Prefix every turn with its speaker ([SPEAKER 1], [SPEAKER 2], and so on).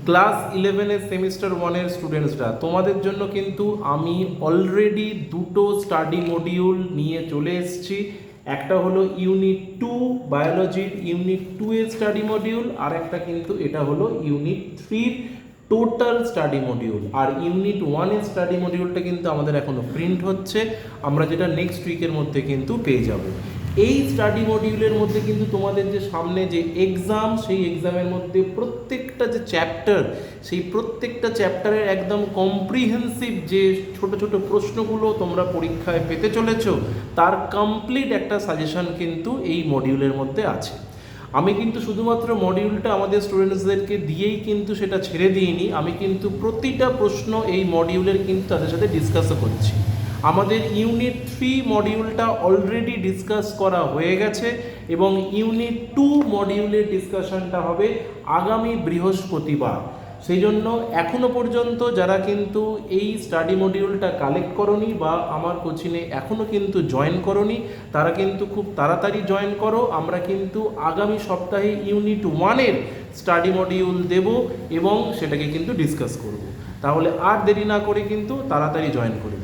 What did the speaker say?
[SPEAKER 1] Class 11-এর semester 1-এর স্টুডেন্টসরা, তোমাদের জন্য কিন্তু আমি অলরেডি দুটো স্টাডি মডিউল নিয়ে চলে এসেছি। একটা হলো ইউনিট 2 বায়োলজির ইউনিট 2 এর স্টাডি মডিউল, আর একটা কিন্তু এটা হলো ইউনিট 3 টোটাল স্টাডি মডিউল। আর ইউনিট 1 এর স্টাডি মডিউলটা কিন্তু আমাদের এখনো প্রিন্ট হচ্ছে, আমরা যেটা নেক্সট উইকের মধ্যে কিন্তু পেয়ে যাব। এই স্টাডি মডিউলের মধ্যে কিন্তু তোমাদের যে সামনে যে এক্সাম, সেই এক্সামের মধ্যে প্রত্যেকটা যে চ্যাপ্টার, সেই প্রত্যেকটা চ্যাপ্টারের একদম কম্প্রিহেন্সিভ যে ছোট ছোট প্রশ্নগুলো তোমরা পরীক্ষায় পেতে চলেছ, তার কমপ্লিট একটা সাজেশন কিন্তু এই মডিউলের মধ্যে আছে। আমি কিন্তু শুধুমাত্র মডিউলটা আমাদের স্টুডেন্টসদেরকে দিয়েই কিন্তু সেটা ছেড়ে দিইনি, আমি কিন্তু প্রতিটা প্রশ্ন এই মডিউলের কিন্তু তাদের সাথে ডিসকাসও করছি। আমাদের ইউনিট 3 মডিউলটা অলরেডি ডিসকাস করা হয়ে গেছে এবং ইউনিট 2 মডিউলের ডিসকাশনটা হবে আগামী বৃহস্পতিবার। সেই জন্য এখনও পর্যন্ত যারা কিন্তু এই স্টাডি মডিউলটা কালেক্ট করনি বা আমার কোচিংয়ে এখনও কিন্তু জয়েন করনি, তারা কিন্তু খুব তাড়াতাড়ি জয়েন করো। আমরা কিন্তু আগামী সপ্তাহে ইউনিট 1-এর স্টাডি মডিউল দেব এবং সেটাকে কিন্তু ডিসকাস করব। তাহলে আর দেরি না করে কিন্তু তাড়াতাড়ি জয়েন করে